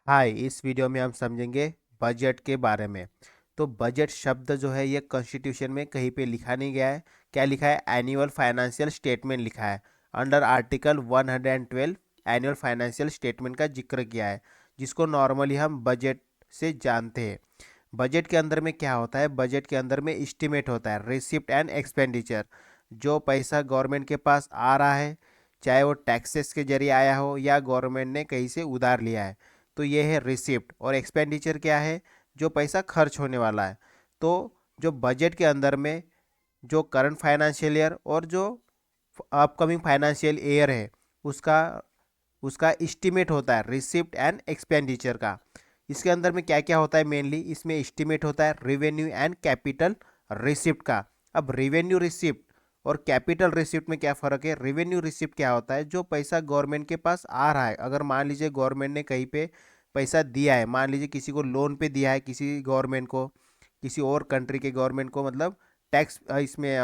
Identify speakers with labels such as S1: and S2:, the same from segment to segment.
S1: हाय, इस वीडियो में हम समझेंगे बजट के बारे में। तो बजट शब्द जो है ये कॉन्स्टिट्यूशन में कहीं पे लिखा नहीं गया है। क्या लिखा है? एनुअल फाइनेंशियल स्टेटमेंट लिखा है। Under article 112 annual financial statement का जिक्र किया है, जिसको नॉर्मली हम बजट से जानते हैं। बजट के अंदर में क्या होता है? बजट के अंदर में एस्टिमेट होता है, रिसिप्ट एंड एक्सपेंडिचर। जो पैसा गवर्नमेंट के पास आ रहा है, चाहे वो टैक्सेस के जरिए आया हो या गवर्नमेंट ने कहीं से उधार लिया है, तो ये है रिसिप्ट। और एक्सपेंडिचर क्या है? जो पैसा खर्च होने वाला है। तो जो बजट के अंदर में जो करंट फाइनेंशियल ईयर और जो अपकमिंग फाइनेंशियल ईयर है, उसका उसका एस्टिमेट होता है, रिसिप्ट एंड एक्सपेंडिचर का। इसके अंदर में क्या क्या होता है? मेनली इसमें एस्टिमेट होता है रेवेन्यू एंड कैपिटल रिसिप्ट का। अब रेवेन्यू रिसिप्ट और कैपिटल रिसिप्ट में क्या फ़र्क है? रेवेन्यू रिसिप्ट क्या होता है? जो पैसा गवर्नमेंट के पास आ रहा है, अगर मान लीजिए गवर्नमेंट ने कहीं पे पैसा दिया है, मान लीजिए किसी को लोन पे दिया है, किसी गवर्नमेंट को, किसी और कंट्री के गवर्नमेंट को, मतलब टैक्स इसमें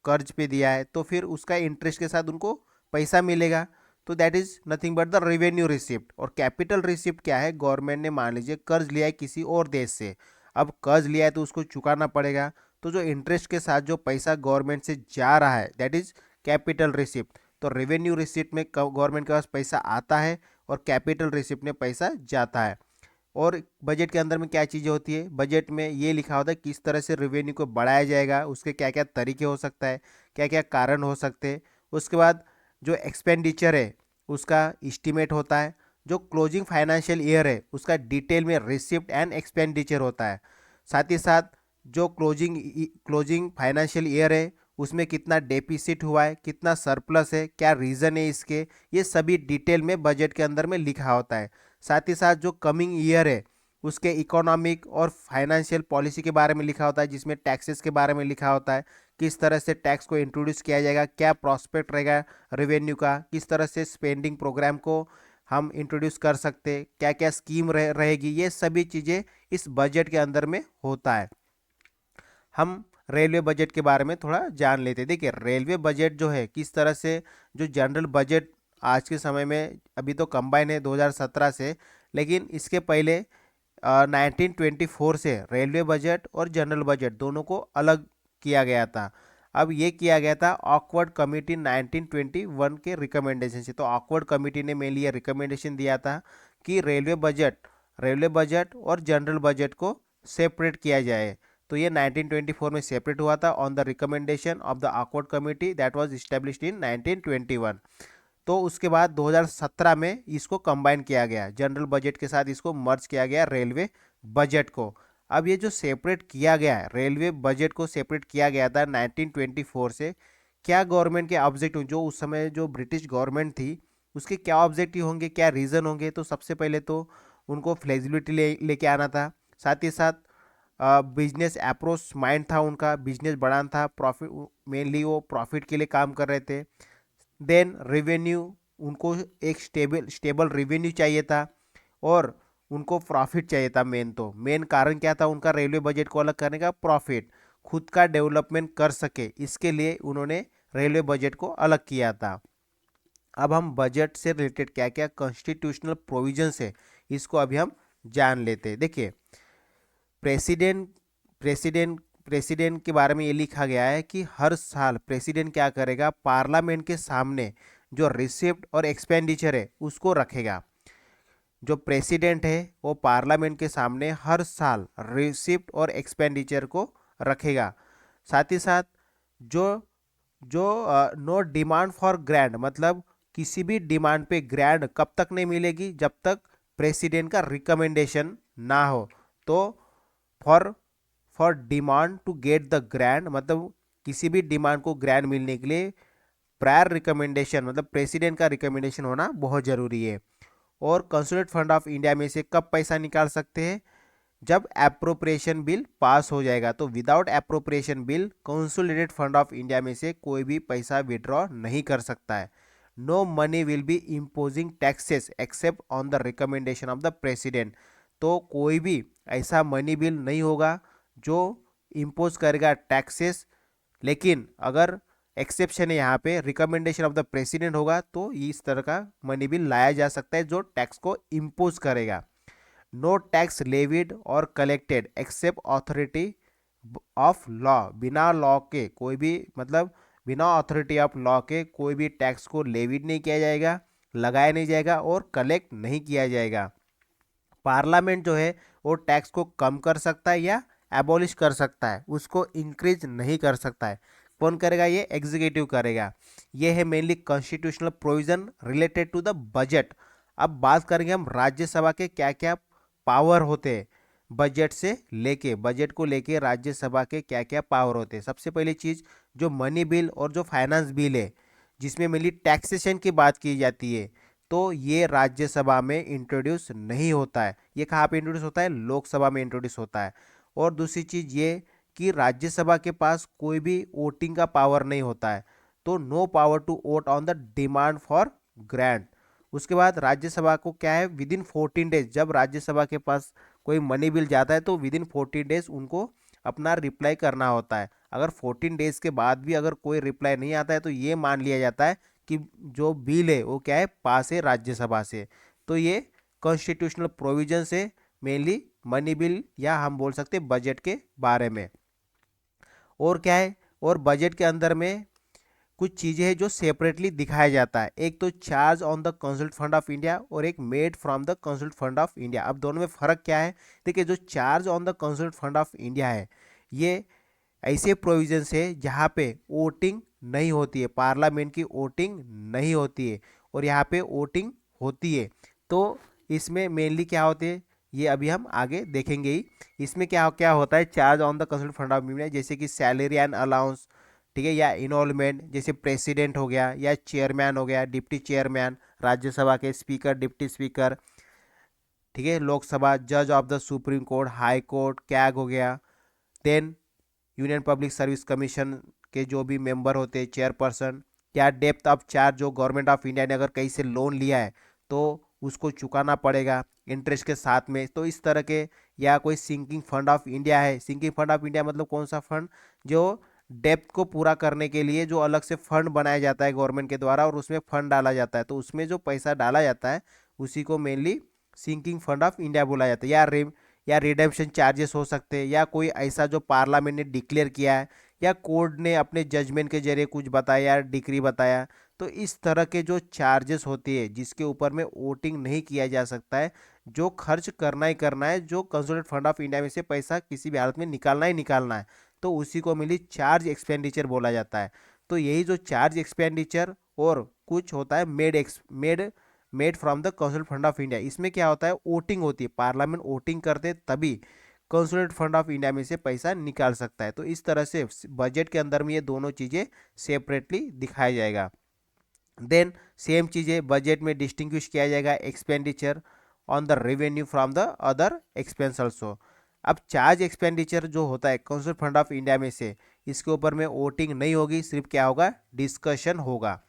S1: कर्ज पे दिया है, तो फिर उसका इंटरेस्ट के साथ उनको पैसा मिलेगा। तो that is nothing but the revenue receipt. और कैपिटल रिसिप्ट क्या है? गवर्नमेंट ने मान लीजिए कर्ज लिया है किसी और देश से, अब कर्ज लिया है तो उसको चुकाना पड़ेगा, तो जो इंटरेस्ट के साथ जो पैसा गवर्नमेंट से जा रहा है, दैट इज कैपिटल रिसिप्ट। तो रेवेन्यू रिसिप्ट में गवर्नमेंट के पास पैसा आता है और कैपिटल रिसिप्ट में पैसा जाता है। और बजट के अंदर में क्या चीज़ें होती है? बजट में ये लिखा होता है किस तरह से रेवेन्यू को बढ़ाया जाएगा, उसके क्या क्या तरीके हो सकता है, क्या क्या कारण हो सकते हैं। उसके बाद जो एक्सपेंडिचर है उसका इस्टीमेट होता है। जो क्लोजिंग फाइनेंशियल ईयर है उसका डिटेल में रिसिप्ट एंड एक्सपेंडिचर होता है। साथ ही साथ जो क्लोजिंग फाइनेंशियल ईयर है उसमें कितना डेफिसिट हुआ है, कितना सरप्लस है, क्या रीज़न है इसके, ये सभी डिटेल में बजट के अंदर में लिखा होता है। साथ ही साथ जो कमिंग ईयर है उसके इकोनॉमिक और फाइनेंशियल पॉलिसी के बारे में लिखा होता है, जिसमें टैक्सेस के बारे में लिखा होता है, किस तरह से टैक्स को इंट्रोड्यूस किया जाएगा, क्या प्रॉस्पेक्ट रहेगा रेवेन्यू का, किस तरह से स्पेंडिंग प्रोग्राम को हम इंट्रोड्यूस कर सकते, क्या क्या स्कीम रहेगी, ये सभी चीज़ें इस बजट के अंदर में होता है। हम रेलवे बजट के बारे में थोड़ा जान लेते हैं। देखिए, रेलवे बजट जो है किस तरह से, जो जनरल बजट आज के समय में अभी तो कंबाइन है 2017 से, लेकिन इसके पहले 1924 से रेलवे बजट और जनरल बजट दोनों को अलग किया गया था। अब ये किया गया था ऑकवर्ड कमेटी 1921 के रिकमेंडेशन से। तो ऑकवर्ड कमेटी ने मेनली ये रिकमेंडेशन दिया था कि रेलवे बजट और जनरल बजट को सेपरेट किया जाए। तो ये 1924 में सेपरेट हुआ था on the recommendation of the awkward committee that was established in 1921। तो उसके बाद 2017 में इसको कंबाइन किया गया, जनरल बजट के साथ इसको मर्ज किया गया रेलवे बजट को। अब ये जो सेपरेट किया गया है, रेलवे बजट को सेपरेट किया गया था 1924 से, क्या गवर्नमेंट के ऑब्जेक्टिव, जो उस समय जो ब्रिटिश गवर्नमेंट थी उसके क्या ऑब्जेक्टिव होंगे, क्या रीज़न होंगे? तो सबसे पहले तो उनको फ्लेक्सिबिलिटी लेके आना था। साथ ही साथ बिजनेस अप्रोच माइंड था उनका, बिजनेस बढ़ाना था, प्रॉफिट, मेनली वो प्रॉफिट के लिए काम कर रहे थे। देन रेवेन्यू, उनको एक स्टेबल स्टेबल रेवेन्यू चाहिए था और उनको प्रॉफिट चाहिए था। मेन कारण क्या था उनका रेलवे बजट को अलग करने का? प्रॉफिट, खुद का डेवलपमेंट कर सके, इसके लिए उन्होंने रेलवे बजट को अलग किया था। अब हम बजट से रिलेटेड क्या क्या कॉन्स्टिट्यूशनल प्रोविजंस है इसको अभी हम जान लेते हैं। देखिए, प्रेसिडेंट प्रेसिडेंट प्रेसिडेंट के बारे में ये लिखा गया है कि हर साल प्रेसिडेंट क्या करेगा? पार्लियामेंट के सामने जो रिसिप्ट और एक्सपेंडिचर है उसको रखेगा। जो प्रेसिडेंट है वो पार्लियामेंट के सामने हर साल रिसिप्ट और एक्सपेंडिचर को रखेगा। साथ ही साथ जो जो नो डिमांड फॉर ग्रांट, मतलब किसी भी डिमांड पे ग्रांट कब तक नहीं मिलेगी? जब तक प्रेसिडेंट का रिकमेंडेशन ना हो। तो for for demand to get the grant, मतलब किसी भी डिमांड को ग्रांट मिलने के लिए प्रायर रिकमेंडेशन, मतलब प्रेसिडेंट का रिकमेंडेशन होना बहुत ज़रूरी है। और कंसोलिडेटेड फंड ऑफ इंडिया में से कब पैसा निकाल सकते हैं? जब एप्रोप्रिएशन बिल पास हो जाएगा। तो without appropriation bill consolidated fund of India में से कोई भी पैसा विड्रॉ नहीं कर सकता है। No money will be imposing taxes except on the recommendation of the president. तो कोई भी ऐसा मनी बिल नहीं होगा जो इम्पोज करेगा टैक्सेस, लेकिन अगर एक्सेप्शन है यहाँ पे, रिकमेंडेशन ऑफ द प्रेसिडेंट होगा तो इस तरह का मनी बिल लाया जा सकता है जो टैक्स को इम्पोज करेगा। नो टैक्स लेविड और collected except authority of law, बिना लॉ के कोई भी मतलब बिना अथॉरिटी ऑफ लॉ के कोई भी टैक्स को लेविड नहीं किया जाएगा, लगाया नहीं जाएगा और कलेक्ट नहीं किया जाएगा। पार्लियामेंट जो है वो टैक्स को कम कर सकता है या एबॉलिश कर सकता है, उसको इंक्रीज नहीं कर सकता है। कौन करेगा? ये एग्जीक्यूटिव करेगा। ये है mainly constitutional provision related to the budget. अब बात करेंगे हम राज्यसभा के क्या क्या पावर होते हैं बजट से लेके, बजट को लेके राज्यसभा के क्या क्या पावर होते हैं। सबसे पहली चीज जो मनी बिल और जो फाइनेंस बिल है जिसमें मेनली टैक्सेशन की बात की जाती है, तो ये राज्यसभा में इंट्रोड्यूस नहीं होता है। ये कहाँ पे इंट्रोड्यूस होता है? लोकसभा में इंट्रोड्यूस होता है। और दूसरी चीज ये कि राज्यसभा के पास कोई भी वोटिंग का पावर नहीं होता है, तो no power to vote on the demand for grant. उसके बाद राज्यसभा को क्या है, विद इन 14 डेज, जब राज्यसभा के पास कोई मनी बिल जाता है तो विद इन 14 डेज उनको अपना रिप्लाई करना होता है। अगर 14 डेज के बाद भी अगर कोई रिप्लाई नहीं आता है तो ये मान लिया जाता है कि जो बिल है वो क्या है, पास है राज्यसभा से। तो ये कॉन्स्टिट्यूशनल प्रोविजन से मेनली मनी बिल या हम बोल सकते हैं बजट के बारे में। और क्या है, और बजट के अंदर में कुछ चीज़ें हैं जो सेपरेटली दिखाया जाता है। एक तो charge on the consult fund of India और एक made from the consult fund of India. अब दोनों में फ़र्क क्या है? देखिए, जो charge on the consult fund of India है ये ऐसे प्रोविजंस है जहाँ पे वोटिंग नहीं होती है, पार्लियामेंट की वोटिंग नहीं होती है, और यहाँ पे वोटिंग होती है। तो इसमें मेनली क्या होते हैं ये अभी हम आगे देखेंगे ही। इसमें क्या क्या होता है charge on the consult fund of India, जैसे कि सैलरी एंड अलाउंस, ठीक है, या इनरोलमेंट, जैसे प्रेसिडेंट हो गया या चेयरमैन हो गया, डिप्टी चेयरमैन, राज्यसभा के स्पीकर, डिप्टी स्पीकर, ठीक है, लोकसभा, जज of the supreme court, high court, CAG हो गया। Then union public service commission के जो भी मेंबर होते हैं, चेयरपर्सन, क्या डेप्थ ऑफ चार्ज, जो गवर्नमेंट ऑफ इंडिया ने अगर कहीं से लोन लिया है तो उसको चुकाना पड़ेगा इंटरेस्ट के साथ में, तो इस तरह के। या कोई सिंकिंग फंड ऑफ इंडिया है, सिंकिंग फंड ऑफ इंडिया मतलब कौन सा फंड? जो डेप्थ को पूरा करने के लिए जो अलग से फंड बनाया जाता है गवर्नमेंट के द्वारा और उसमें फंड डाला जाता है, तो उसमें जो पैसा डाला जाता है उसी को mainly sinking fund of India बोला जाता है। या रिडेम्पशन चार्जेस हो सकते हैं, या कोई ऐसा जो पार्लियामेंट ने डिक्लेयर किया है या कोर्ट ने अपने जजमेंट के जरिए कुछ बताया या डिक्री बताया, तो इस तरह के जो चार्जेस होती है जिसके ऊपर में वोटिंग नहीं किया जा सकता है, जो खर्च करना ही करना है, जो कंसोलिडेटेड फंड ऑफ इंडिया में से पैसा किसी भी हालत में निकालना ही निकालना है, तो उसी को मिली चार्ज एक्सपेंडिचर बोला जाता है। तो यही जो चार्ज एक्सपेंडिचर और कुछ होता है made from the consolidated fund of India, इसमें क्या होता है, वोटिंग होती है, पार्लियामेंट वोटिंग करते तभी कंसोलिडेटेड फंड ऑफ इंडिया में से पैसा निकाल सकता है। तो इस तरह से बजट के अंदर में ये दोनों चीज़ें सेपरेटली दिखाया जाएगा। देन सेम चीज़ें बजट में डिस्टिंग्विश किया जाएगा expenditure on the revenue from the other expense also. अब चार्ज एक्सपेंडिचर जो होता है कंसोलिडेटेड फंड ऑफ इंडिया में से, इसके ऊपर में वोटिंग नहीं होगी, सिर्फ क्या होगा, डिस्कशन होगा।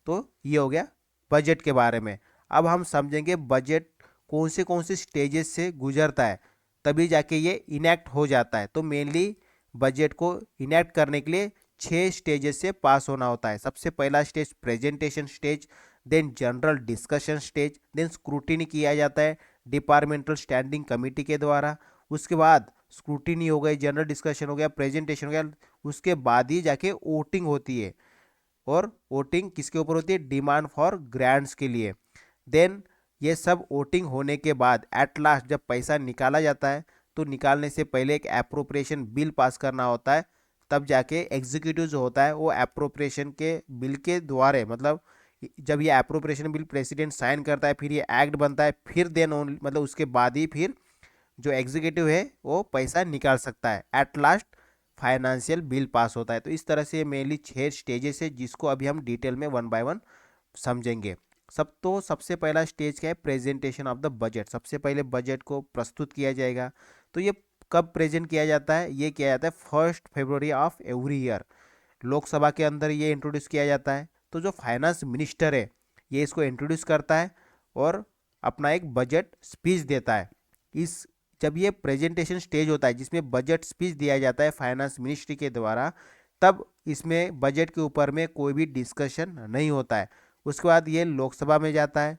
S1: तो ये हो गया बजट के बारे में। अब हम समझेंगे बजट कौन से स्टेजेस से गुजरता है तभी जाके ये इनैक्ट हो जाता है। तो मेनली बजट को इनैक्ट करने के लिए 6 स्टेजेस से पास होना होता है। सबसे पहला stage presentation stage, then general discussion stage, then scrutiny किया जाता है डिपार्टमेंटल स्टैंडिंग कमेटी के द्वारा। उसके बाद स्क्रूटिनी हो गई, जनरल डिस्कशन हो गया, प्रेजेंटेशन हो गया, उसके बाद ही जाके वोटिंग होती है। और वोटिंग किसके ऊपर होती है? डिमांड फॉर ग्रांट्स के लिए। देन ये सब वोटिंग होने के बाद एट लास्ट जब पैसा निकाला जाता है तो निकालने से पहले एक अप्रोप्रिएशन बिल पास करना होता है, तब जाके एग्जीक्यूटिव जो होता है वो अप्रोप्रिएशन के बिल के द्वारा, मतलब जब ये अप्रोप्रिएशन बिल प्रेसिडेंट साइन करता है फिर ये एक्ट बनता है, फिर देन मतलब उसके बाद ही फिर जो एग्जीक्यूटिव है वो पैसा निकाल सकता है। At last financial bill pass होता है। तो इस तरह से मेनली 6 स्टेजेस है जिसको अभी हम डिटेल में वन बाय वन समझेंगे। सबसे पहला स्टेज क्या है? Presentation of the budget. सबसे पहले बजट को प्रस्तुत किया जाएगा। तो ये कब प्रेजेंट किया जाता है? ये किया जाता है 1 फरवरी ऑफ एवरी ईयर। लोकसभा के अंदर ये इंट्रोड्यूस किया जाता है। तो जो फाइनेंस मिनिस्टर है ये इसको इंट्रोड्यूस करता है और अपना एक बजट स्पीच देता है। इस जब ये प्रेजेंटेशन स्टेज होता है जिसमें बजट स्पीच दिया जाता है फाइनेंस मिनिस्ट्री के द्वारा, तब इसमें बजट के ऊपर में कोई भी डिस्कशन नहीं होता है। उसके बाद ये लोकसभा में जाता है।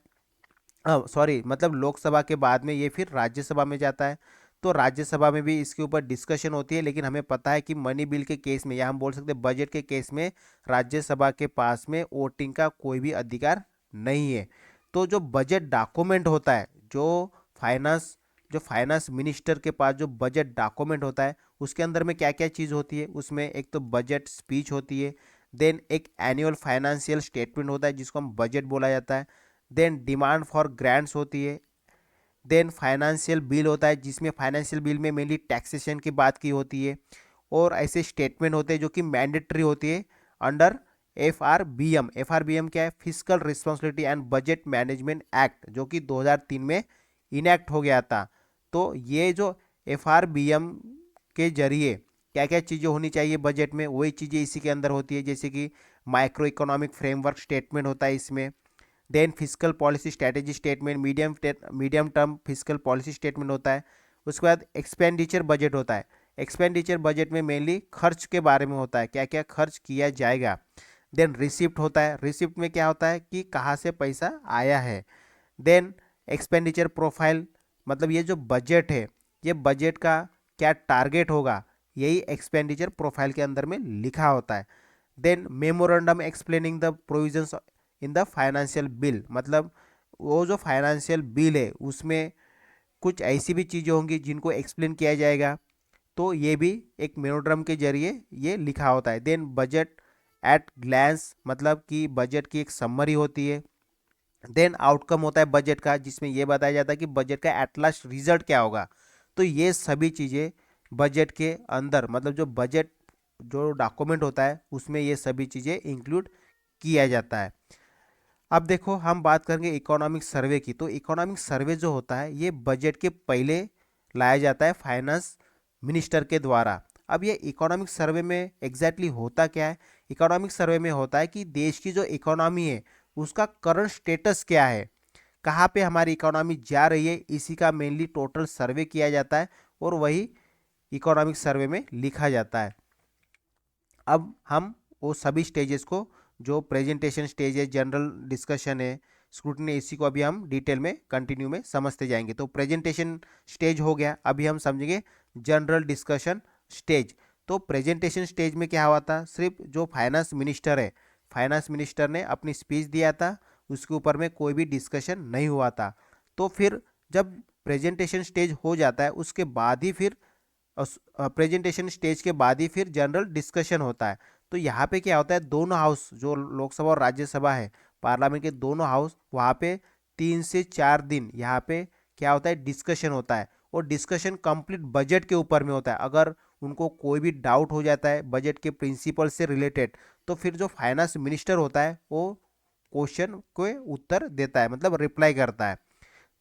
S1: हाँ सॉरी, मतलब लोकसभा के बाद में ये फिर राज्यसभा में जाता है। तो राज्यसभा में भी इसके ऊपर डिस्कशन होती है, लेकिन हमें पता है कि मनी बिल के केस में, या हम बोल सकते हैं बजट के केस में, राज्यसभा के पास में वोटिंग का कोई भी अधिकार नहीं है। तो जो बजट डॉक्यूमेंट होता है, फाइनेंस जो फाइनेंस मिनिस्टर के पास जो बजट डॉक्यूमेंट होता है, उसके अंदर में क्या क्या चीज़ होती है, उसमें एक तो बजट स्पीच होती है, देन एक एनुअल फाइनेंशियल स्टेटमेंट होता है जिसको हम बजट बोला जाता है, देन डिमांड फॉर ग्रांट्स होती है, देन फाइनेंशियल बिल होता है जिसमें फाइनेंशियल बिल में मेनली टैक्सेशन की बात की होती है, और ऐसे स्टेटमेंट होते हैं जो कि मैंडेटरी होती है under F R B M क्या है, physical responsibility and budget management act, जो कि 2003 में इनैक्ट हो गया था। तो ये जो एफ के जरिए क्या क्या चीज़ें होनी चाहिए बजट में, वही चीज़ें इसी के अंदर होती है, जैसे कि माइक्रो इकोनॉमिक फ्रेमवर्क स्टेटमेंट होता है इसमें, then physical policy strategy statement, medium term physical policy statement होता है। उसके बाद एक्सपेंडिचर बजट होता है। एक्सपेंडिचर बजट में मेनली खर्च के बारे में होता है, क्या क्या खर्च किया जाएगा। देन रिसिप्ट होता है, रिसिप्ट में क्या होता है कि कहाँ से पैसा आया है। देन एक्सपेंडिचर प्रोफाइल, मतलब ये जो बजट है, ये बजट का क्या टारगेट होगा, यही एक्सपेंडिचर प्रोफाइल के अंदर में लिखा होता है। Then memorandum explaining the provisions in the financial bill, मतलब वो जो फाइनेंशियल बिल है उसमें कुछ ऐसी भी चीज़ें होंगी जिनको एक्सप्लेन किया जाएगा, तो ये भी एक मेमोरेंडम के जरिए ये लिखा होता है। देन बजट एट ग्लैंस, मतलब कि बजट की एक समरी होती है। देन आउटकम होता है बजट का, जिसमें ये बताया जाता है कि बजट का एट लास्ट रिजल्ट क्या होगा। तो ये सभी चीज़ें बजट के अंदर, मतलब जो बजट जो डॉक्यूमेंट होता है उसमें ये सभी चीज़ें इंक्लूड किया जाता है। अब देखो हम बात करेंगे इकोनॉमिक सर्वे की। तो इकोनॉमिक सर्वे जो होता है ये बजट के पहले लाया जाता है फाइनेंस मिनिस्टर के द्वारा। अब ये इकोनॉमिक सर्वे में एग्जैक्टली होता क्या है, इकोनॉमिक सर्वे में होता है कि देश की जो इकोनॉमी है उसका करंट स्टेटस क्या है, कहाँ पे हमारी इकोनॉमी जा रही है, इसी का मेनली टोटल सर्वे किया जाता है और वही इकोनॉमिक सर्वे में लिखा जाता है। अब हम वो सभी स्टेजेस को, जो प्रेजेंटेशन स्टेज है, जनरल डिस्कशन है, स्क्रूटनी, इसी को अभी हम डिटेल में कंटिन्यू में समझते जाएंगे। तो प्रेजेंटेशन स्टेज हो गया, अभी हम समझेंगे जनरल डिस्कशन स्टेज। तो प्रेजेंटेशन स्टेज में क्या हुआ था, सिर्फ जो फाइनेंस मिनिस्टर है, फाइनेंस मिनिस्टर ने अपनी स्पीच दिया था, उसके ऊपर में कोई भी डिस्कशन नहीं हुआ था। तो फिर जब प्रेजेंटेशन स्टेज हो जाता है उसके बाद ही फिर प्रेजेंटेशन स्टेज के बाद ही फिर जनरल डिस्कशन होता है। तो यहाँ पे क्या होता है, दोनों हाउस जो लोकसभा और राज्यसभा है, पार्लियामेंट के दोनों हाउस, वहाँ पे 3 से 4 दिन यहाँ पे क्या होता है, डिस्कशन होता है। और डिस्कशन कंप्लीट बजट के ऊपर में होता है। अगर उनको कोई भी डाउट हो जाता है बजट के प्रिंसिपल से रिलेटेड, तो फिर जो फाइनेंस मिनिस्टर होता है वो क्वेश्चन को उत्तर देता है, मतलब रिप्लाई करता है।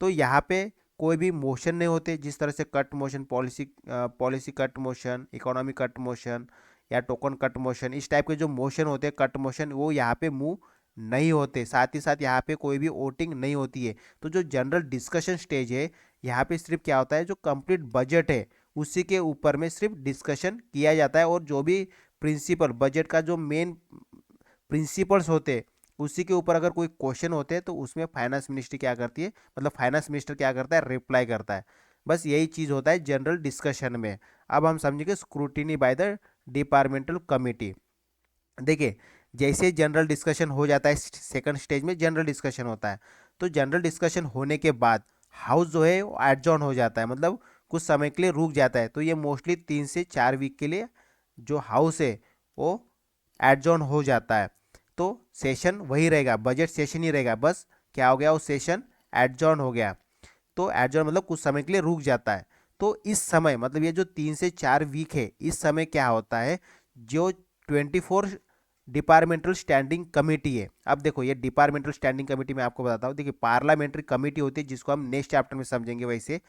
S1: तो यहाँ पे कोई भी मोशन नहीं होते, जिस तरह से cut motion, policy cut motion, economy cut motion या टोकन कट मोशन, इस टाइप के जो मोशन होते हैं कट मोशन, वो यहाँ पे मूव नहीं होते। साथ ही साथ यहाँ पे कोई भी वोटिंग नहीं होती है। तो जो जनरल डिस्कशन स्टेज है, यहाँ पे सिर्फ क्या होता है, जो कंप्लीट बजट है उसी के ऊपर में सिर्फ डिस्कशन किया जाता है, और जो भी प्रिंसिपल, बजट का जो मेन प्रिंसिपल्स होते हैं उसी के ऊपर अगर कोई क्वेश्चन होते हैं तो उसमें फाइनेंस मिनिस्ट्री क्या करती है, मतलब फाइनेंस मिनिस्टर क्या करता है, रिप्लाई करता है। बस यही चीज़ होता है जनरल डिस्कशन में। अब हम समझेंगे scrutiny by the departmental committee. देखिए, जैसे जनरल डिस्कशन हो जाता है, सेकंड स्टेज में जनरल डिस्कशन होता है, तो जनरल डिस्कशन होने के बाद हाउस जो है वो एडजॉर्न हो जाता है, मतलब कुछ समय के लिए रुक जाता है। तो ये मोस्टली 3 से 4 वीक के लिए जो हाउस है वो एडजॉर्न हो जाता है। तो सेशन वही रहेगा, बजट सेशन ही रहेगा, बस क्या हो गया, वो सेशन एडजॉर्न हो गया। तो एडजॉर्न मतलब कुछ समय के लिए रुक जाता है। तो इस समय, मतलब ये जो 3 से 4 वीक है, इस समय क्या होता है, जो 24 डिपार्टमेंटल स्टैंडिंग कमेटी है। अब देखो ये डिपार्टमेंटल स्टैंडिंग कमेटी मैं आपको बताता हूँ। देखिए, पार्लियामेंट्री कमेटी होती है जिसको हम नेक्स्ट चैप्टर में समझेंगे वैसे।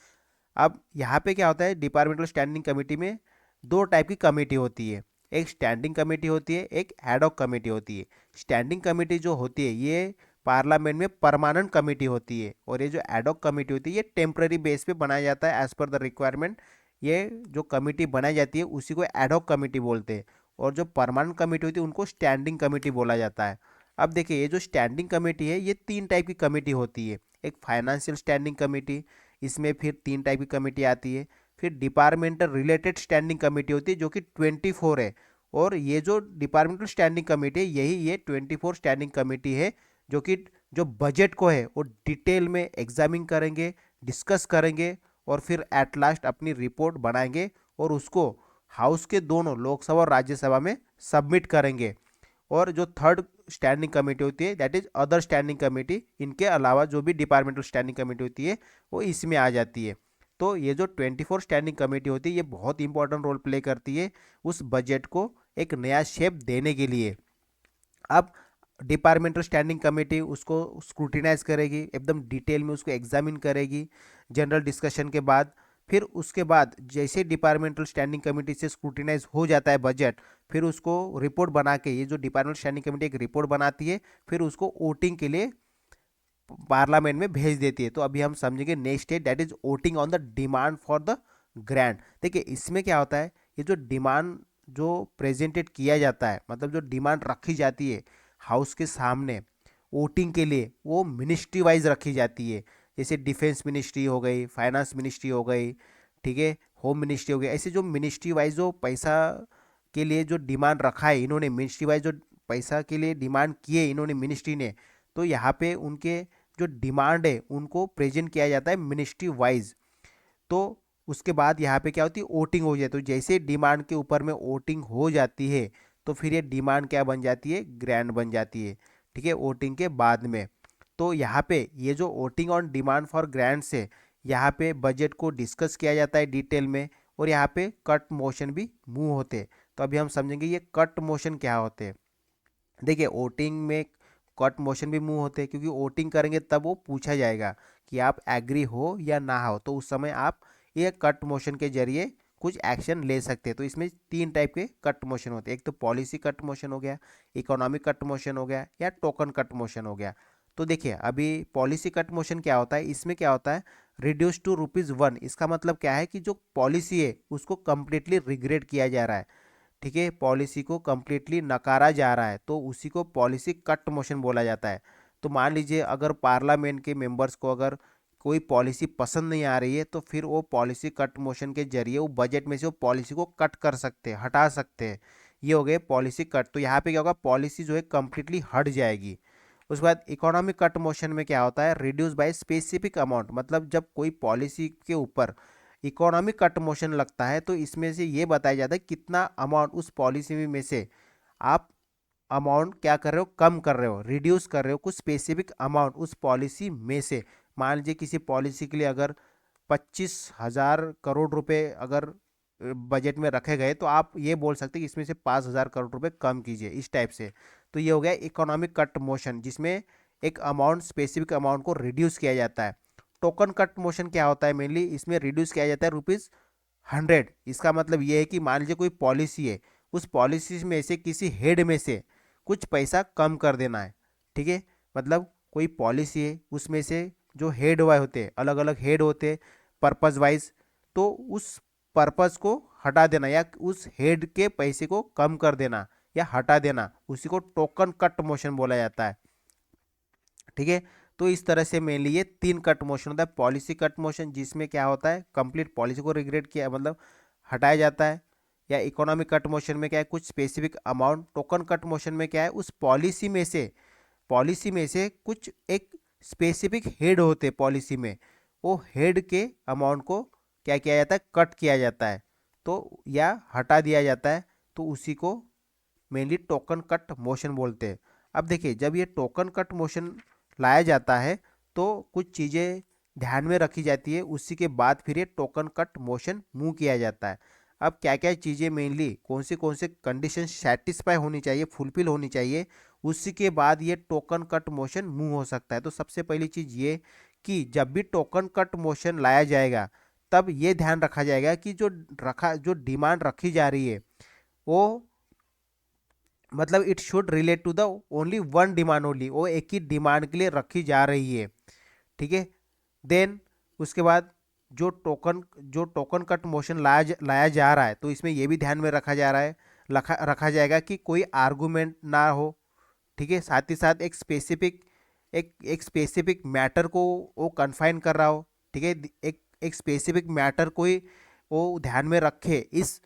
S1: अब यहाँ पे क्या होता है, डिपार्टमेंटल स्टैंडिंग कमेटी में 2 टाइप की कमेटी होती है, एक स्टैंडिंग कमेटी होती है, एक एडॉक कमेटी होती है। स्टैंडिंग कमेटी जो होती है ये पार्लियामेंट में परमानेंट कमेटी होती है, और ये जो एडॉक कमेटी होती है ये टेम्पररी बेस पे बनाया जाता है एज पर द रिक्वायरमेंट। ये जो कमेटी बनाई जाती है उसी को एडॉक कमेटी बोलते हैं, और जो परमानेंट कमेटी होती है उनको स्टैंडिंग कमेटी बोला जाता है। अब देखिए, ये जो स्टैंडिंग कमेटी है ये 3 टाइप की कमेटी होती है। एक फाइनेंशियल स्टैंडिंग कमेटी, इसमें फिर 3 टाइप की कमेटी आती है। फिर डिपार्टमेंटल रिलेटेड स्टैंडिंग कमेटी होती है जो कि 24 है, और ये जो डिपार्टमेंटल स्टैंडिंग कमेटी है यही ये 24 स्टैंडिंग कमेटी है जो कि जो बजट को है वो डिटेल में एग्जामिन करेंगे, डिस्कस करेंगे और फिर एट लास्ट अपनी रिपोर्ट बनाएंगे और उसको हाउस के दोनों लोकसभा और राज्यसभा में सबमिट करेंगे। और जो थर्ड स्टैंडिंग कमेटी होती है that is other standing committee, इनके अलावा जो भी डिपार्टमेंटल स्टैंडिंग कमेटी होती है वो इसमें आ जाती है। तो ये जो 24 स्टैंडिंग कमेटी होती है ये बहुत इंपॉर्टेंट रोल प्ले करती है उस बजट को एक नया शेप देने के लिए। अब डिपार्टमेंटल स्टैंडिंग कमेटी उसको स्क्रूटिनाइज करेगी, एकदम डिटेल में उसको एग्जामिन करेगी जनरल डिस्कशन के बाद। फिर उसके बाद जैसे डिपार्टमेंटल स्टैंडिंग कमेटी से स्क्रूटिनाइज हो जाता है बजट, फिर उसको रिपोर्ट बना के, ये जो डिपार्टमेंटल स्टैंडिंग कमेटी एक रिपोर्ट बनाती है, फिर उसको वोटिंग के लिए पार्लियामेंट में भेज देती है। तो अभी हम समझेंगे next stage that is voting on the demand for the grant. देखिए इसमें क्या होता है, ये जो डिमांड जो प्रेजेंटेड किया जाता है, मतलब जो डिमांड रखी जाती है हाउस के सामने वोटिंग के लिए, वो मिनिस्ट्री वाइज रखी जाती है। जैसे डिफेंस मिनिस्ट्री हो गई, फाइनेंस मिनिस्ट्री हो गई, ठीक है, होम मिनिस्ट्री हो गई। ऐसे जो मिनिस्ट्री वाइज जो पैसा के लिए जो डिमांड रखा है इन्होंने, मिनिस्ट्री वाइज जो पैसा के लिए डिमांड किए इन्होंने मिनिस्ट्री ने, तो यहाँ पे उनके जो डिमांड है उनको प्रेजेंट किया जाता है मिनिस्ट्री वाइज। तो उसके बाद यहाँ पे क्या होती है, वोटिंग हो जाती है। तो जैसे डिमांड के ऊपर में वोटिंग हो जाती है तो फिर ये डिमांड क्या बन जाती है, ग्रांट बन जाती है, ठीक है, वोटिंग के बाद में। तो यहाँ पे ये जो voting on demand for grants है, यहाँ पे बजट को डिस्कस किया जाता है डिटेल में, और यहाँ पे कट मोशन भी मूव होते हैं। तो अभी हम समझेंगे ये कट मोशन क्या होते हैं। देखिए वोटिंग में कट मोशन भी मूव होते हैं, क्योंकि वोटिंग करेंगे तब वो पूछा जाएगा कि आप एग्री हो या ना हो, तो उस समय आप ये कट मोशन के जरिए कुछ एक्शन ले सकते हैं। तो इसमें 3 टाइप के कट मोशन होते हैं, एक तो पॉलिसी कट मोशन हो गया, इकोनॉमिक कट मोशन हो गया, या टोकन कट मोशन हो गया। तो देखिए अभी पॉलिसी कट मोशन क्या होता है, इसमें क्या होता है, रिड्यूस टू ₹1। इसका मतलब क्या है कि जो पॉलिसी है उसको कंप्लीटली रिग्रेड किया जा रहा है, ठीक है, पॉलिसी को कम्प्लीटली नकारा जा रहा है, तो उसी को पॉलिसी कट मोशन बोला जाता है। तो मान लीजिए अगर पार्लियामेंट के मेंबर्स को अगर कोई पॉलिसी पसंद नहीं आ रही है तो फिर वो पॉलिसी कट मोशन के जरिए वो बजट में से वो पॉलिसी को कट कर सकते हैं, हटा सकते हैं। ये हो गए पॉलिसी कट। तो यहाँ पे क्या होगा, पॉलिसी जो है कम्प्लीटली हट जाएगी। उसके बाद इकोनॉमिक कट मोशन में क्या होता है, रिड्यूस बाय स्पेसिफिक अमाउंट, मतलब जब कोई पॉलिसी के ऊपर इकोनॉमिक कट मोशन लगता है तो इसमें से ये बताया जाता है कितना अमाउंट उस पॉलिसी में से आप अमाउंट क्या कर रहे हो, कम कर रहे हो, रिड्यूस कर रहे हो कुछ स्पेसिफिक अमाउंट उस पॉलिसी में से। मान लीजिए किसी पॉलिसी के लिए अगर 25,000 करोड़ रुपए अगर बजट में रखे गए, तो आप ये बोल सकते हैं कि इसमें से 5,000 करोड़ रुपए कम कीजिए, इस टाइप से। तो ये हो गया इकोनॉमिक कट मोशन, जिसमें एक अमाउंट, स्पेसिफिक अमाउंट को रिड्यूस किया जाता है। टोकन कट मोशन क्या होता है, मेनली इसमें रिड्यूस किया जाता है ₹100। इसका मतलब ये है कि मान लीजिए कोई पॉलिसी है, उस पॉलिसी में से किसी हेड में से कुछ पैसा कम कर देना है, ठीक है, मतलब कोई पॉलिसी है उसमें से जो हेड वाइज होते हैं, अलग अलग हेड होते हैं पर्पज वाइज, तो उस पर्पज को हटा देना या उस हेड के पैसे को कम कर देना या हटा देना, उसी को टोकन कट मोशन बोला जाता है, ठीक है। तो इस तरह से मेनली ये 3 कट मोशन होता है। पॉलिसी कट मोशन जिसमें क्या होता है, कंप्लीट पॉलिसी को रिग्रेड किया, मतलब हटाया जाता है। या इकोनॉमिक कट मोशन में क्या है, कुछ specific amount. Token cut motion में क्या है, उस पॉलिसी में से कुछ एक स्पेसिफिक हेड होते पॉलिसी में, वो हेड के अमाउंट को क्या किया जाता है, कट किया जाता है, तो या हटा दिया जाता है, तो उसी को मेनली टोकन कट मोशन बोलते हैं। अब देखिए जब ये टोकन कट मोशन लाया जाता है तो कुछ चीज़ें ध्यान में रखी जाती है, उसी के बाद फिर ये टोकन कट मोशन मूव किया जाता है। अब क्या क्या चीज़ें मेनली कौन से कंडीशन सेटिस्फाई होनी चाहिए, फुलफिल होनी चाहिए, उसी के बाद ये टोकन कट मोशन मूव हो सकता है। तो सबसे पहली चीज़ ये कि जब भी टोकन कट मोशन लाया जाएगा तब ये ध्यान रखा जाएगा कि जो डिमांड रखी जा रही है वो, मतलब it should relate to the only one demand only, वो एक ही डिमांड के लिए रखी जा रही है, ठीक है। देन उसके बाद जो टोकन कट मोशन लाया जा रहा है, तो इसमें यह भी ध्यान में रखा जा रहा है, रखा जाएगा कि कोई आर्गूमेंट ना हो, ठीक है, साथ ही साथ एक स्पेसिफिक एक स्पेसिफिक मैटर को वो कन्फाइन कर रहा हो, ठीक है, एक स्पेसिफिक मैटर को ही वो ध्यान में रखे इस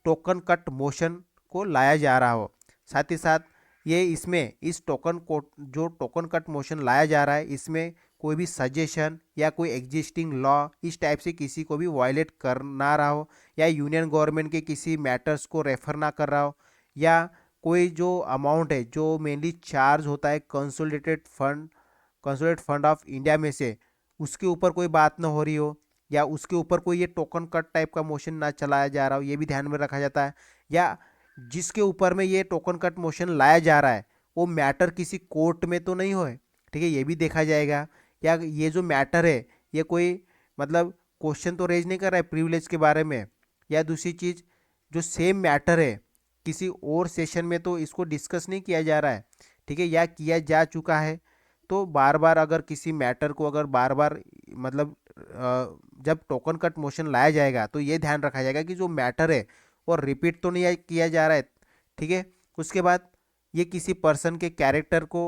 S1: टोकन कट मोशन को लाया जा रहा हो। साथ ही साथ ये इसमें इस टोकन को जो टोकन कट मोशन लाया जा रहा है इसमें कोई भी सजेशन या कोई एग्जिस्टिंग लॉ इस टाइप से किसी को भी वायलेट कर ना रहा हो, या यूनियन गवर्नमेंट के किसी मैटर्स को रेफर ना कर रहा हो, या कोई जो अमाउंट है जो मेनली चार्ज होता है कंसोलिडेट फंड ऑफ इंडिया में से, उसके ऊपर कोई बात ना हो रही हो, या उसके ऊपर कोई ये टोकन कट टाइप का मोशन ना चलाया जा रहा हो, ये भी ध्यान में रखा जाता है। या जिसके ऊपर में ये टोकन कट मोशन लाया जा रहा है वो मैटर किसी कोर्ट में तो नहीं हो, ठीक है, ये भी देखा जाएगा। या ये जो मैटर है ये कोई मतलब क्वेश्चन तो रेज नहीं कर रहा है प्रिविलेज के बारे में, या दूसरी चीज़ जो सेम मैटर है किसी और सेशन में तो इसको डिस्कस नहीं किया जा रहा है, ठीक है, या किया जा चुका है। तो बार बार अगर किसी मैटर को अगर बार बार मतलब जब टोकन कट मोशन लाया जाएगा तो ये ध्यान रखा जाएगा कि जो मैटर है वो रिपीट तो नहीं किया जा रहा है, ठीक है। उसके बाद ये किसी पर्सन के कैरेक्टर को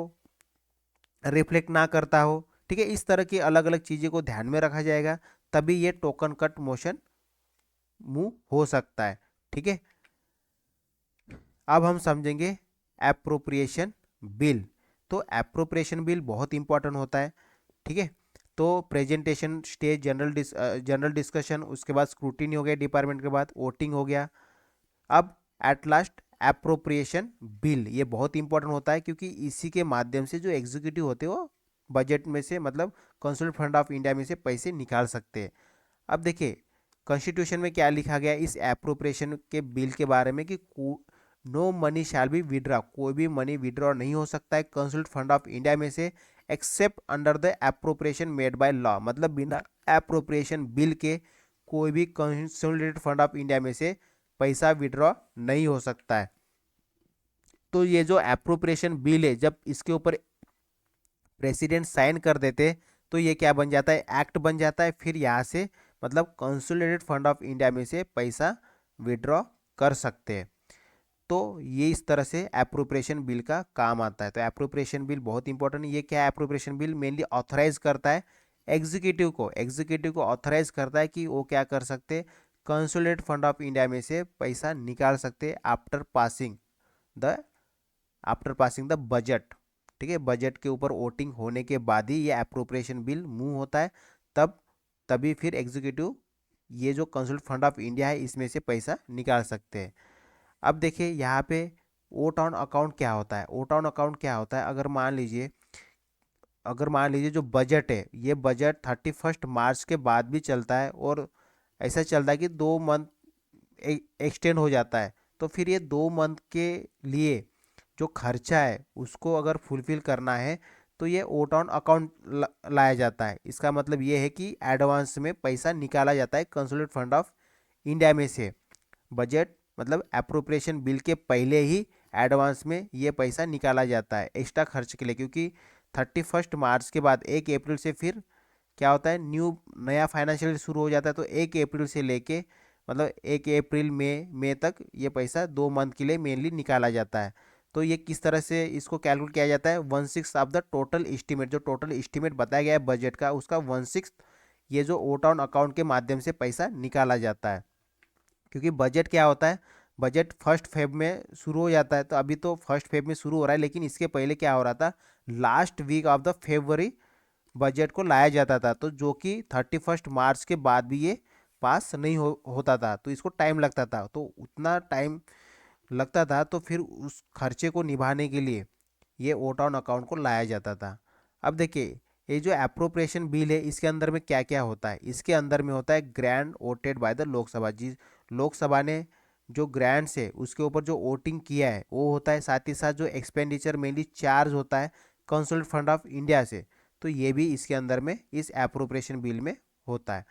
S1: रिफ्लेक्ट ना करता हो, ठीक है, इस तरह की अलग अलग चीज़ों को ध्यान में रखा जाएगा, तभी ये टोकन कट मोशन मूव हो सकता है, ठीक है। अब हम समझेंगे एप्रोप्रिएशन बिल। तो एप्रोप्रिएशन बिल बहुत इंपॉर्टेंट होता है, ठीक है। तो प्रेजेंटेशन स्टेज, जनरल डिस्कशन, उसके बाद स्क्रूटिनी हो गया डिपार्टमेंट के बाद, वोटिंग हो गया, अब एट लास्ट एप्रोप्रिएशन बिल। ये बहुत इंपॉर्टेंट होता है क्योंकि इसी के माध्यम से जो एग्जीक्यूटिव होते हैं वो बजट में से मतलब कंसोलिडेटेड फंड ऑफ इंडिया में से पैसे निकाल सकते हैं। अब देखिए कॉन्स्टिट्यूशन में क्या लिखा गया इस एप्रोप्रिएशन के बिल के बारे में कि no money shall be withdraw, कोई भी मनी विड्रॉ नहीं हो सकता है कंसोलिडेटेड फंड ऑफ इंडिया में से accept under the appropriation made by law, मतलब बिना एप्रोप्रिएशन बिल के कोई भी कंसोलिडेटेड फंड ऑफ इंडिया में से पैसा विड्रॉ नहीं हो सकता है। तो ये जो एप्रोप्रिएशन बिल है जब इसके ऊपर प्रेसिडेंट साइन कर देते तो ये क्या बन जाता है, एक्ट बन जाता है, फिर यहाँ से मतलब कंसोलिडेटेड फंड ऑफ इंडिया में से पैसा विड्रॉ कर सकते हैं। तो ये इस तरह से एप्रोप्रिएशन बिल का काम आता है। तो एप्रोप्रिएशन बिल बहुत इंपॉर्टेंट है। ये क्या है, एप्रोप्रिएशन बिल मेनली ऑथराइज करता है एग्जीक्यूटिव को ऑथराइज करता है कि वो क्या कर सकते, कंसोलिडेटेड फंड ऑफ इंडिया में से पैसा निकाल सकते the after passing the budget, ठीक है। बजट के ऊपर वोटिंग होने के बाद ही ये एप्रोप्रिएशन बिल मूव होता है, तभी फिर एग्जीक्यूटिव ये जो कंसोलिडेटेड फंड ऑफ इंडिया है इसमें से पैसा निकाल सकते हैं। अब देखिए यहाँ पे वोट ऑन अकाउंट क्या होता है। वोट ऑन अकाउंट क्या होता है, अगर मान लीजिए जो बजट है ये बजट 31 मार्च के बाद भी चलता है और ऐसा चलता है कि 2 मंथ एक्सटेंड हो जाता है, तो फिर ये 2 मंथ के लिए जो खर्चा है उसको अगर फुलफिल करना है तो ये वोट ऑन अकाउंट लाया जाता है। इसका मतलब ये है कि एडवांस में पैसा निकाला जाता है कंसोलिडेटेड फंड ऑफ इंडिया में से। बजट मतलब एप्रोप्रिएशन बिल के पहले ही एडवांस में ये पैसा निकाला जाता है एक्स्ट्रा खर्च के लिए, क्योंकि 31 मार्च के बाद 1 अप्रैल से फिर क्या होता है, नया फाइनेंशियल ईयर शुरू हो जाता है। तो 1 अप्रैल से लेके मतलब 1 अप्रैल मई तक ये पैसा 2 मंथ के लिए मेनली निकाला जाता है। तो ये किस तरह से इसको कैलकुलेट किया जाता है, 1/6 ऑफ द टोटल एस्टीमेट, जो टोटल एस्टीमेट बताया गया है बजट का उसका 1/6 ये जो वोट ऑन अकाउंट के माध्यम से पैसा निकाला जाता है। क्योंकि बजट क्या होता है, बजट 1 फेब में शुरू हो जाता है, तो अभी तो 1 फेब में शुरू हो रहा है, लेकिन इसके पहले क्या हो रहा था, last week of the February budget को लाया जाता था, तो जो कि 31 मार्च के बाद भी ये पास नहीं होता था, तो इसको टाइम लगता था। तो उतना टाइम लगता था तो फिर उस खर्चे को निभाने के लिए ये वोट ऑन अकाउंट को लाया जाता था। अब देखिए ये जो एप्रोप्रिएशन बिल है इसके अंदर में क्या क्या होता है, इसके अंदर में होता है grant voted by the Lok Sabha, जी लोकसभा ने जो ग्रांट्स है उसके ऊपर जो वोटिंग किया है वो होता है। साथ ही साथ जो एक्सपेंडिचर मेनली चार्ज होता है कंसोलिडेटेड फंड ऑफ इंडिया से, तो ये भी इसके अंदर में इस एप्रोप्रिएशन बिल में होता है।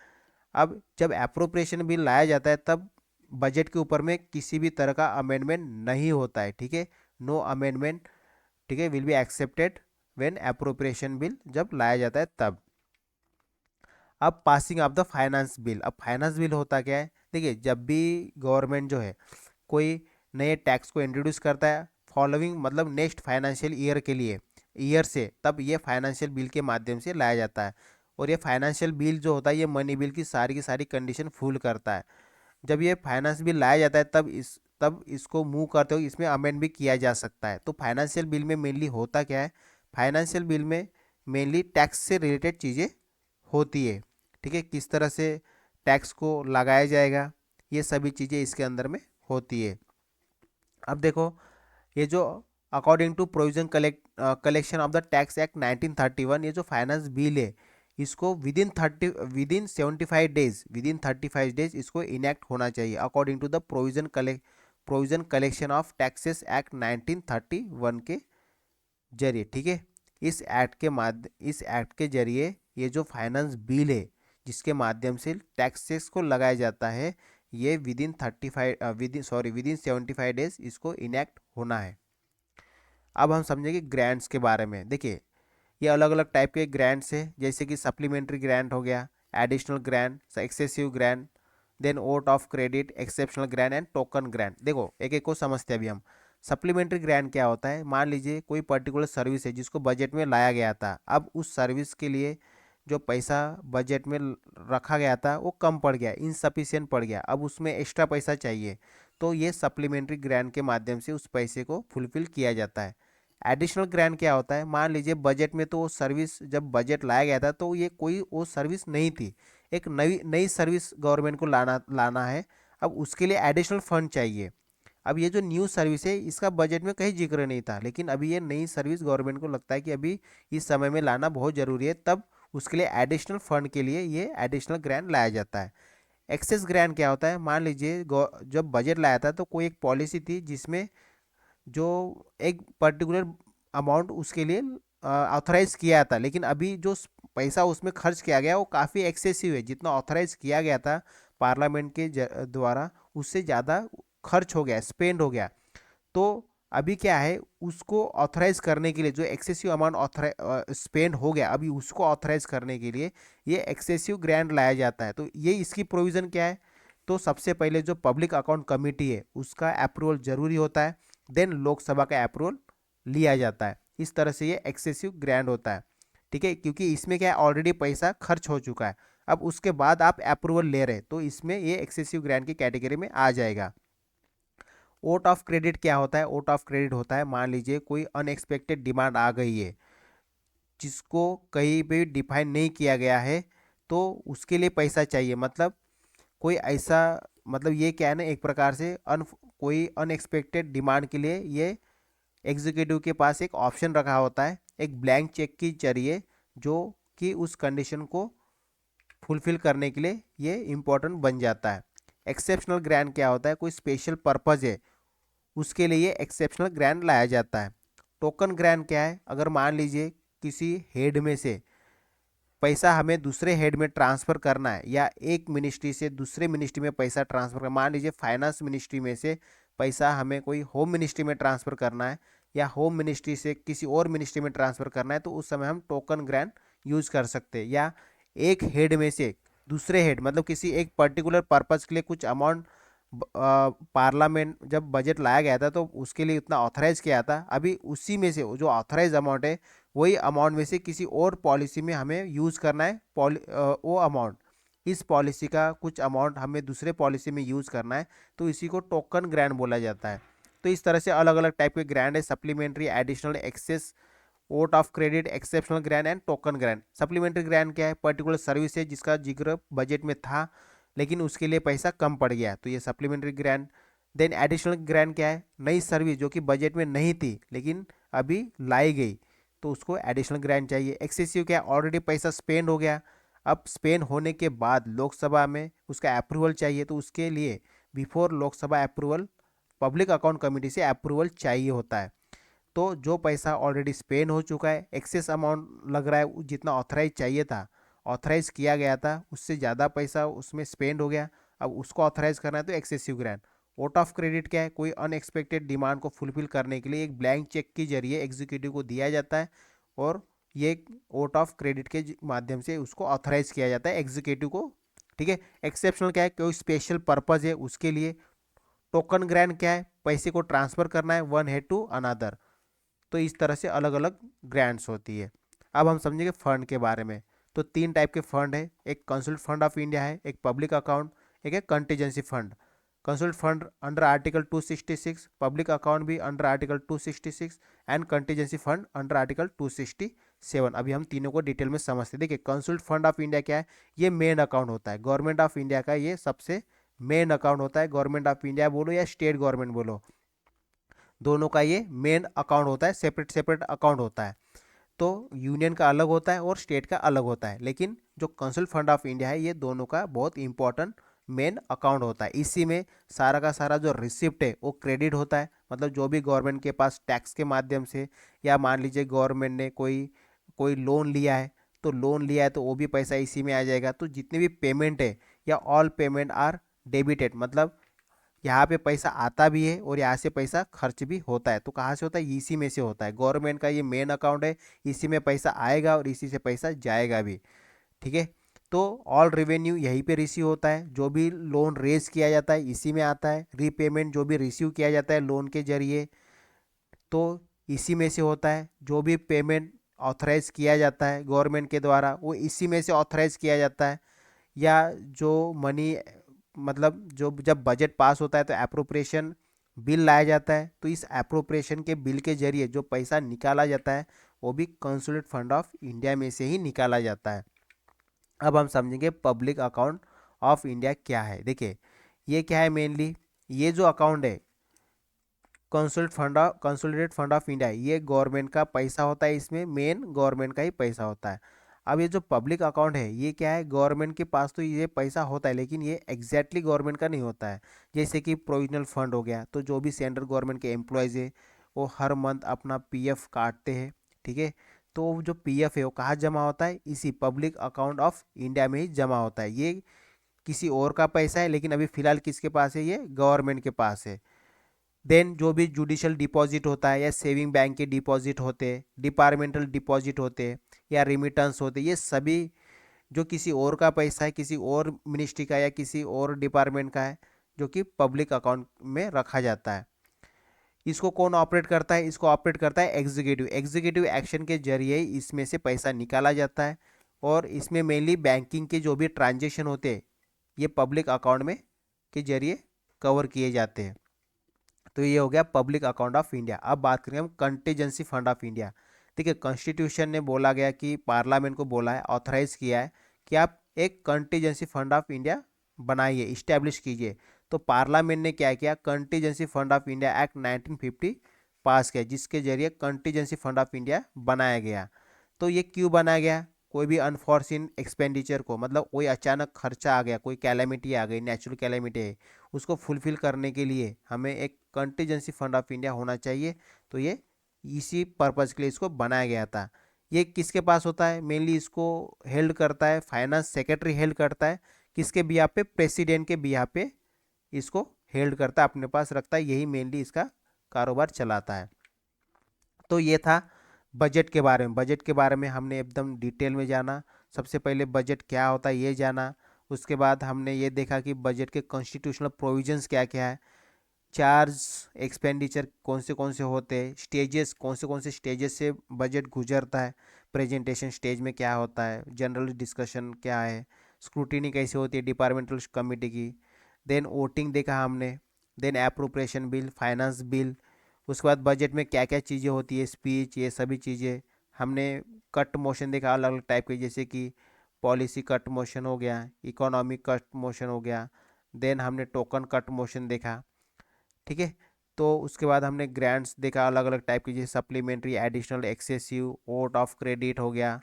S1: अब जब एप्रोप्रिएशन बिल लाया जाता है तब बजट के ऊपर में किसी भी तरह का अमेंडमेंट नहीं होता है, ठीक है, नो अमेंडमेंट, ठीक है, will be accepted when appropriation bill जब लाया जाता है तब। अब passing of the finance bill. अब फाइनेंस बिल होता क्या है, देखिए जब भी गवर्नमेंट जो है कोई नए टैक्स को इंट्रोड्यूस करता है फॉलोइंग मतलब नेक्स्ट फाइनेंशियल ईयर के लिए, ईयर से, तब ये फाइनेंशियल बिल के माध्यम से लाया जाता है। और ये फाइनेंशियल बिल जो होता है ये मनी बिल की सारी कंडीशन फुल करता है। जब ये फाइनेंस बिल लाया जाता है तब इसको मूव करते हुए इसमें अमेंड भी किया जा सकता है। तो फाइनेंशियल बिल में मेनली होता क्या है, फाइनेंशियल बिल में मेनली टैक्स से रिलेटेड चीज़ें होती है। ठीक है, किस तरह से टैक्स को लगाया जाएगा, ये सभी चीज़ें इसके अंदर में होती है। अब देखो, ये जो according to provision collection of the tax act 1931, ये जो फाइनेंस बिल है इसको विदिन 35 डेज इसको इनेक्ट होना चाहिए according to the provision collection of taxes act 1931 के जरिए। ठीक है, इस एक्ट के जरिए ये जो फाइनेंस बिल है जिसके माध्यम से टैक्सेस को लगाया जाता है, ये विदिन 75 डेज इसको इनेक्ट होना है। अब हम समझेंगे ग्रांट्स के बारे में। देखिए, ये अलग अलग टाइप के ग्रांट्स है, जैसे कि सप्लीमेंट्री ग्रांट हो गया, additional grant, excessive grant, then vote of credit, exceptional grant and token grant. देखो एक एक को समझते हैं अभी हम। सप्लीमेंट्री ग्रांट क्या होता है, मान लीजिए कोई पर्टिकुलर सर्विस है जिसको बजट में लाया गया था, अब उस सर्विस के लिए जो पैसा बजट में रखा गया था वो कम पड़ गया, इनसफिशिएंट पड़ गया, अब उसमें एक्स्ट्रा पैसा चाहिए, तो ये सप्लीमेंट्री ग्रांट के माध्यम से उस पैसे को फुलफिल किया जाता है। एडिशनल ग्रांट क्या होता है, मान लीजिए बजट में तो वो सर्विस जब बजट लाया गया था तो ये कोई वो सर्विस नहीं थी, एक नई नई सर्विस गवर्नमेंट को लाना लाना है, अब उसके लिए एडिशनल फंड चाहिए। अब ये जो न्यू सर्विस है इसका बजट में कहीं जिक्र नहीं था, लेकिन अभी ये नई सर्विस गवर्नमेंट को लगता है कि अभी इस समय में लाना बहुत ज़रूरी है, तब उसके लिए एडिशनल फंड के लिए ये एडिशनल ग्रांट लाया जाता है। एक्सेस ग्रांट क्या होता है, मान लीजिए जब बजट लाया था तो कोई एक पॉलिसी थी जिसमें जो एक पर्टिकुलर अमाउंट उसके लिए ऑथराइज किया था, लेकिन अभी जो पैसा उसमें खर्च किया गया वो काफ़ी एक्सेसिव है, जितना ऑथराइज किया गया था पार्लियामेंट के द्वारा उससे ज़्यादा खर्च हो गया, स्पेंड हो गया। तो अभी क्या है, उसको ऑथराइज करने के लिए जो एक्सेसिव अमाउंट स्पेंड हो गया, अभी उसको ऑथराइज करने के लिए ये एक्सेसिव ग्रांट लाया जाता है। तो ये इसकी प्रोविज़न क्या है, तो सबसे पहले जो पब्लिक अकाउंट कमेटी है उसका अप्रूवल जरूरी होता है, देन लोकसभा का अप्रूवल लिया जाता है। इस तरह से ये एक्सेसिव ग्रांट होता है। ठीक है, क्योंकि इसमें क्या है, ऑलरेडी पैसा खर्च हो चुका है, अब उसके बाद आप अप्रूवल ले रहे, तो इसमें ये एक्सेसिव ग्रांट की कैटेगरी में आ जाएगा। ओट ऑफ क्रेडिट क्या होता है, ओट ऑफ क्रेडिट होता है, मान लीजिए कोई अनएक्सपेक्टेड डिमांड आ गई है जिसको कहीं भी डिफाइन नहीं किया गया है, तो उसके लिए पैसा चाहिए, मतलब कोई ऐसा, मतलब ये क्या है ना, एक प्रकार से कोई अनएक्सपेक्टेड डिमांड के लिए ये एग्जीक्यूटिव के पास एक ऑप्शन रखा होता है एक ब्लैंक चेक के जरिए, जो कि उस कंडीशन को फुलफिल करने के लिए ये इम्पोर्टेंट बन जाता है। एक्सेप्शनल ग्रांट क्या होता है, कोई स्पेशल पर्पज़ है उसके लिए एक्सेप्शनल ग्रांट लाया जाता है। टोकन ग्रांट क्या है, अगर मान लीजिए किसी हेड में से पैसा हमें दूसरे हेड में ट्रांसफ़र करना है, या एक मिनिस्ट्री से दूसरे मिनिस्ट्री में पैसा ट्रांसफ़र करना, मान लीजिए फाइनेंस मिनिस्ट्री में से पैसा हमें कोई होम मिनिस्ट्री में ट्रांसफ़र करना है, या होम मिनिस्ट्री से किसी और मिनिस्ट्री में ट्रांसफ़र करना है, तो उस समय हम टोकन ग्रांट यूज़ कर सकते हैं। या एक हेड में से दूसरे हेड, मतलब किसी एक पर्टिकुलर पर्पज़ के लिए कुछ अमाउंट पार्लियामेंट जब बजट लाया गया था तो उसके लिए उतना ऑथराइज किया था, अभी उसी में से जो ऑथराइज अमाउंट है वही अमाउंट में से किसी और पॉलिसी में हमें यूज़ करना है, वो अमाउंट, इस पॉलिसी का कुछ अमाउंट हमें दूसरे पॉलिसी में यूज़ करना है, तो इसी को टोकन ग्रांट बोला जाता है। तो इस तरह से अलग अलग टाइप के ग्रांट है, supplementary, additional, excess, vote of credit, exceptional grant and token grant. Supplementary grant क्या है, पर्टिकुलर सर्विस है जिसका जिक्र बजट में था लेकिन उसके लिए पैसा कम पड़ गया, तो ये supplementary grant. Then additional grant क्या है, नई सर्विस जो कि बजट में नहीं थी लेकिन अभी लाई गई, तो उसको एडिशनल ग्रांट चाहिए। एक्सेसिव क्या, ऑलरेडी पैसा स्पेंड हो गया, अब स्पेंड होने के बाद लोकसभा में उसका अप्रूवल चाहिए, तो उसके लिए before Lok Sabha approval public account committee से अप्रूवल चाहिए होता है। तो जो पैसा ऑलरेडी स्पेंड हो चुका है, एक्सेस अमाउंट लग रहा है, जितना ऑथराइज चाहिए था, ऑथराइज किया गया था, उससे ज़्यादा पैसा उसमें स्पेंड हो गया, अब उसको ऑथराइज करना है, तो excessive grant. Vote of credit क्या है, कोई अनएक्सपेक्टेड डिमांड को फुलफिल करने के लिए एक ब्लैंक चेक के जरिए एग्जीक्यूटिव को दिया जाता है, और ये ओट ऑफ क्रेडिट के माध्यम से उसको ऑथराइज किया जाता है एग्जीक्यूटिव को। ठीक है, एक्सेप्शनल क्या है, कोई स्पेशल पर्पज़ है उसके लिए। टोकन ग्रांट क्या है, पैसे को ट्रांसफ़र करना है वन हेड टू अनदर, तो इस तरह से अलग अलग ग्रांट्स होती है। अब हम समझेंगे फंड के बारे में। तो 3 टाइप के फंड है, एक कंसोलिडेटेड फंड ऑफ इंडिया है, एक पब्लिक अकाउंट, एक है contingency fund. Consolidated fund under article 266, public account भी under article 266 and contingency fund under article 267। अभी हम तीनों को डिटेल में समझते हैं। देखिए कंसोलिडेटेड फंड ऑफ इंडिया क्या है, ये मेन अकाउंट होता है गवर्नमेंट ऑफ इंडिया का, ये सबसे मेन अकाउंट होता है। गवर्नमेंट ऑफ इंडिया बोलो या स्टेट गवर्नमेंट बोलो, दोनों का ये मेन अकाउंट होता है, सेपरेट सेपरेट अकाउंट होता है। तो यूनियन का अलग होता है और स्टेट का अलग होता है, लेकिन जो कंसोलिडेटेड फंड ऑफ इंडिया है ये दोनों का बहुत इंपॉर्टेंट मेन अकाउंट होता है। इसी में सारा का सारा जो रिसिप्ट है वो क्रेडिट होता है, मतलब जो भी गवर्नमेंट के पास टैक्स के माध्यम से, या मान लीजिए गवर्नमेंट ने कोई कोई लोन लिया है, तो लोन लिया है तो वो भी पैसा इसी में आ जाएगा। तो जितने भी पेमेंट है या ऑल पेमेंट आर डेबिटेड, मतलब यहाँ पे पैसा आता भी है और यहाँ से पैसा खर्च भी होता है। तो कहाँ से होता है, इसी में से होता है। गवर्नमेंट का ये मेन अकाउंट है, इसी में पैसा आएगा और इसी से पैसा जाएगा भी। ठीक है, तो ऑल रेवेन्यू यहीं पे रिसीव होता है, जो भी लोन रेज किया जाता है इसी में आता है। रीपेमेंट जो भी रिसीव किया जाता है लोन के जरिए, तो इसी में से होता है। जो भी पेमेंट ऑथराइज किया जाता है गवर्नमेंट के द्वारा वो इसी में से ऑथराइज किया जाता है। या जो मनी, मतलब जो जब बजट पास होता है तो अप्रोप्रिएशन बिल लाया जाता है, तो इस अप्रोप्रिएशन के बिल के जरिए जो पैसा निकाला जाता है वो भी कंसोलिडेटेड फंड ऑफ इंडिया में से ही निकाला जाता है। अब हम समझेंगे पब्लिक अकाउंट ऑफ इंडिया क्या है। देखिए ये क्या है, मेनली ये जो अकाउंट है कंसोलिडेटेड फंड ऑफ इंडिया, ये गवर्नमेंट का पैसा होता है, इसमें मेन गवर्नमेंट का ही पैसा होता है। अब ये जो पब्लिक अकाउंट है ये क्या है, गवर्नमेंट के पास तो ये पैसा होता है लेकिन ये एग्जैक्टली गवर्नमेंट का नहीं होता है। जैसे कि प्रोविजनल फंड हो गया, तो जो भी सेंट्रल गवर्नमेंट के एम्प्लॉयज़ है वो हर मंथ अपना पीएफ काटते हैं। ठीक है, तो वो जो पीएफ है वो कहाँ जमा होता है, इसी पब्लिक अकाउंट ऑफ इंडिया में ही जमा होता है। ये किसी और का पैसा है लेकिन अभी फिलहाल किसके पास है, ये गवर्नमेंट के पास है। देन जो भी जुडिशियल डिपॉजिट होता है या सेविंग बैंक के डिपॉजिट होते, डिपार्टमेंटल डिपॉजिट होते या रिमिटेंस होते, ये सभी जो किसी और का पैसा है, किसी और मिनिस्ट्री का या किसी और डिपार्टमेंट का है, जो कि पब्लिक अकाउंट में रखा जाता है। इसको कौन ऑपरेट करता है, इसको ऑपरेट करता है एग्जीक्यूटिव। एग्जीक्यूटिव एक्शन के जरिए इसमें से पैसा निकाला जाता है और इसमें मेनली बैंकिंग के जो भी ट्रांजेक्शन होते हैं ये पब्लिक अकाउंट में के जरिए कवर किए जाते हैं। तो ये हो गया पब्लिक अकाउंट ऑफ इंडिया। अब बात करेंगे हम कंटीजेंसी फंड ऑफ इंडिया। देखिए कॉन्स्टिट्यूशन ने बोला गया कि पार्लियामेंट को बोला है, ऑथराइज किया है कि आप एक कंटीजेंसी फंड ऑफ इंडिया बनाइए, इस्टेब्लिश कीजिए। तो पार्लियामेंट ने क्या किया, contingency fund of India act 1950 पास किया, जिसके जरिए कंटीजेंसी फंड ऑफ इंडिया बनाया गया। तो ये क्यों बनाया गया, कोई भी अनफॉर्सिन एक्सपेंडिचर को, मतलब कोई अचानक खर्चा आ गया, कोई कैलेमिटी आ गई, नेचुरल कैलेमिटी है, उसको फुलफिल करने के लिए हमें एक कंटीजेंसी फंड ऑफ इंडिया होना चाहिए। तो ये इसी पर्पज़ के लिए इसको बनाया गया था। ये किसके पास होता है, मेनली इसको हेल्ड करता है फाइनेंस सेक्रेटरी, हेल्ड करता है किसके बिहाफ पे, प्रेसिडेंट के बिहाफ पे इसको हेल्ड करता है, अपने पास रखता है, यही मेनली इसका कारोबार चलाता है। तो ये था बजट के बारे में। बजट के बारे में हमने एकदम डिटेल में जाना। सबसे पहले बजट क्या होता है ये जाना, उसके बाद हमने ये देखा कि बजट के कॉन्स्टिट्यूशनल प्रोविजंस क्या क्या है, चार्ज एक्सपेंडिचर कौन से होते हैं, स्टेजेस कौन से स्टेजेस से बजट गुजरता है, प्रेजेंटेशन स्टेज में क्या होता है, जनरल डिस्कशन क्या है, स्क्रूटिनी कैसे होती है डिपार्टमेंटल कमेटी की, देन वोटिंग देखा हमने, then appropriation bill, finance bill, उसके बाद बजट में क्या क्या चीज़ें होती है, स्पीच, ये सभी चीज़ें हमने। कट मोशन देखा अलग अलग टाइप के, जैसे कि पॉलिसी कट मोशन हो गया, इकोनॉमिक कट मोशन हो गया, देन हमने टोकन कट मोशन देखा। ठीक है, तो उसके बाद हमने ग्रांट्स देखा अलग अलग टाइप की, जैसे supplementary, additional, excessive, vote of credit हो गया।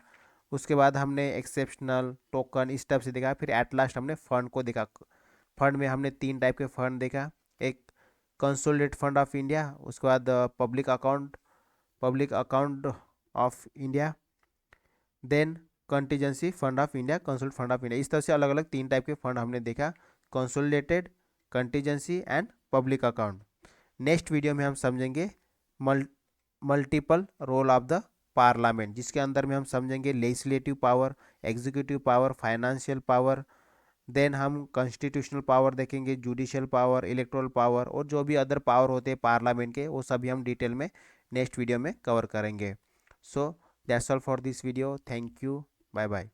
S1: उसके बाद हमने एक्सेप्शनल, टोकन, इस टाइप से देखा। फिर एट लास्ट हमने फंड को देखा। फंड में हमने 3 टाइप के फंड देखा, एक कंसोलिडेटेड फंड ऑफ इंडिया, उसके बाद public account of India, then contingency fund of India, consolidated fund of India. इस तरह से अलग अलग 3 टाइप के फंड हमने देखा, consolidated, contingency and public account. Next video में हम समझेंगे multiple role of the parliament, जिसके अंदर में हम समझेंगे legislative power, executive power, financial power, then हम कॉन्स्टिट्यूशनल पावर देखेंगे, जुडिशियल पावर, इलेक्टोरल पावर, और जो भी अदर पावर होते हैं पार्लियामेंट के वो सभी हम डिटेल में नेक्स्ट वीडियो में कवर करेंगे। So that's all for this video. Thank you, bye bye.